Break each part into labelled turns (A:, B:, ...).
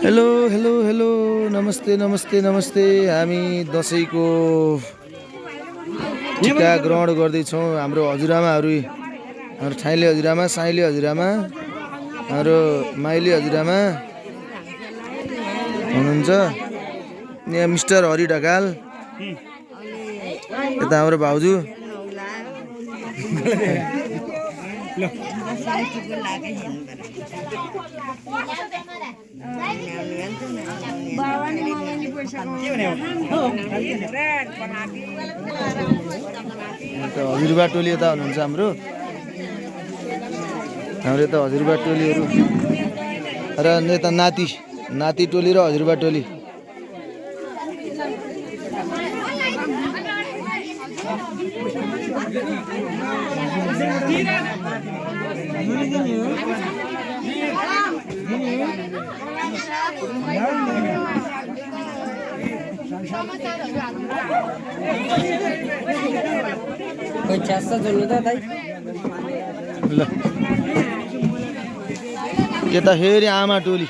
A: Hello hello hello नमस्ते नमस्ते नमस्ते। हामी दसैँको टिका ग्रहण गर्दैछौँ। हाम्रो हजुरआमाहरू, हाम्रो ठाइले हजुरआमा, साइले हजुरआमा, हाम्रो माइली हजुरआमा हुनुहुन्छ। यहाँ मिस्टर हरि ढकाल, यता हाम्रो भाउजू, हजुरबा टोली यता हुनुहुन्छ। हाम्रो यता हजुरबा टोलीहरू र यता नाति टोली र हजुरबा टोली। ल यता फेरि आमा टोली,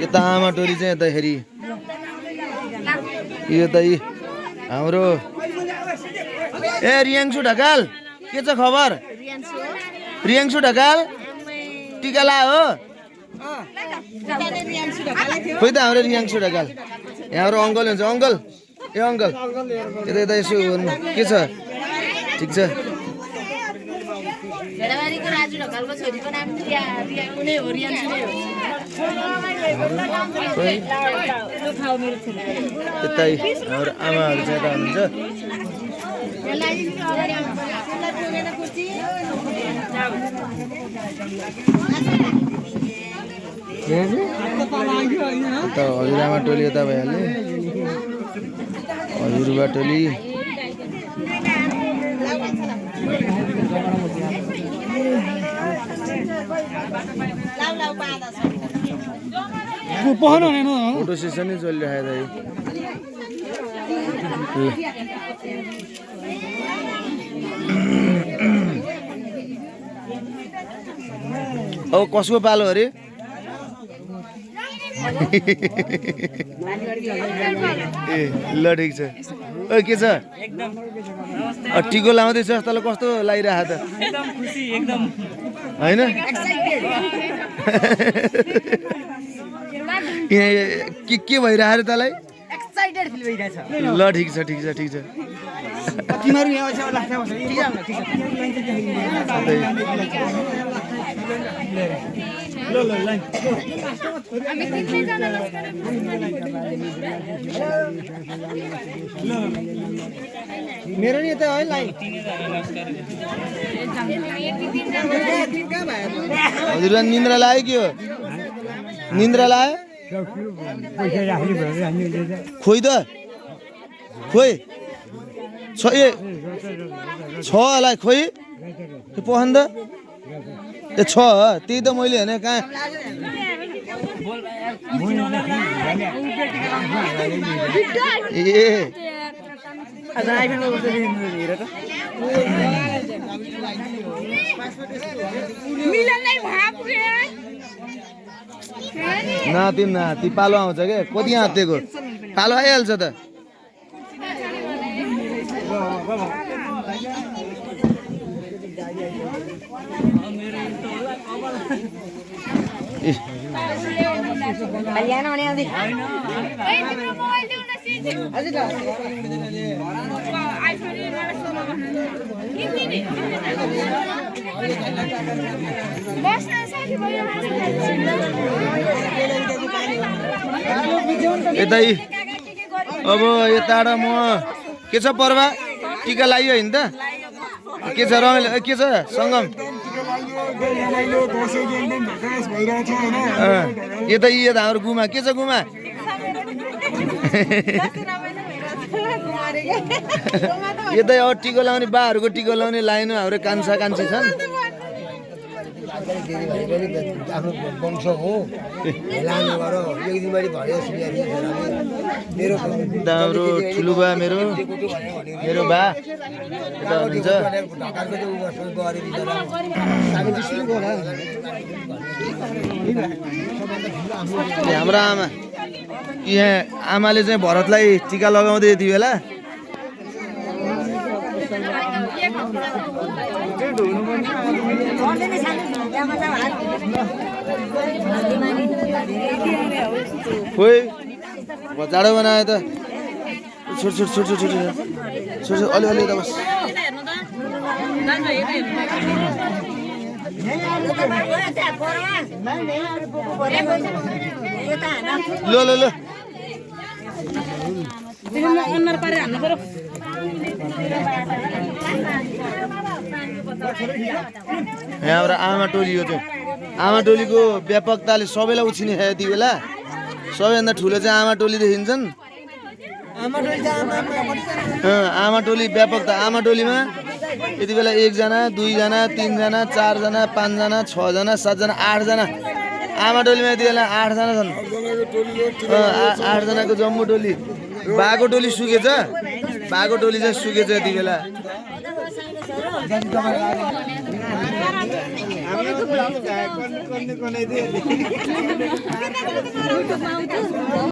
A: यता आमा टोली चाहिँ यता फेरि यता हाम्रो ए रियाङ्सु ढकाल, के छ खबर? रियाङ्सु ढकाल टिका ला हो? खोइ त हाम्रो रियाङ्सु ढकाल। यहाँ हाम्रो अङ्कल हुन्छ। अङ्कल ए अङ्कल यता यता यसो गर्नु, के छ? ठिक छ। यतै हाम्रो आमाहरू चाहिँ यता हुनुहुन्छ। हजुरआमा टोली यता भइहाल्यो, हजुरबा टोली। फोटो सेसन नै चलिरहेको अब कसको पालो अरे? ए ल ठिक छ। ओ के छ? टिको लाउँदैछ जस्तो कस्तो लागिरहेको त? होइन के भइरहेको अरे तँलाई? ल ठिक छ ठिक छ ठिक छ। मेरो नि त है लाइन हजुर। निन्द्रा लाग्यो के हो? निन्द्रा लाग्यो? खोइ त खोइ छ होला खोइ पहन त ए छ त्यही त मैले होइन कहाँ नाति पालो आउँछ क्या? कति आँटेको पालो आइहाल्छ त। यतै अब यताबाट म के छ पर्वा टिका लाग्यो होइन त? के छ रमाइलो? के छ सङ्गम? यता हाम्रो गुमा के छ? गुमा यतै अब टिको लाउने बाहरूको टिको लाउने लाइन हाम्रो कान्छा कान्छी छन्।
B: आफ्नो वंश हो लानु गरो एक दिनबारी भयो सुनिया मेरो
A: हाम्रो ठुलो बा मेरो बा यता हुनुहुन्छ।
B: ढाकाको त्यो वर्ष गरे बिचरा हामी दिसुल गरा सबभन्दा ठुलो
A: हाम्रो आमा यहाँ आमाले चाहिँ भरतलाई टिका लगाउँदै यति बेला खोइ जाडो बनायो त छोट छोट छोट छोट छोट छोट छोट अलि त बस ल ल ल यहाँबाट आमा टोली हो चाहिँ आमा टोलीको व्यापकताले सबैलाई उछिने खायो यति बेला सबैभन्दा ठुलो चाहिँ आमा टोली देखिन्छन् आमा टोली व्यापकता आमा टोलीमा यति बेला 1 जना 2 जना 3 जना 4 जना 5 जना 6 जना 7 जना 8 जना आमा टोलीमा यति बेला 8 जना छन् 8 जनाको जम्मू टोली बाको टोली सुकेछ बाको टोली चाहिँ सुकेछ यति बेला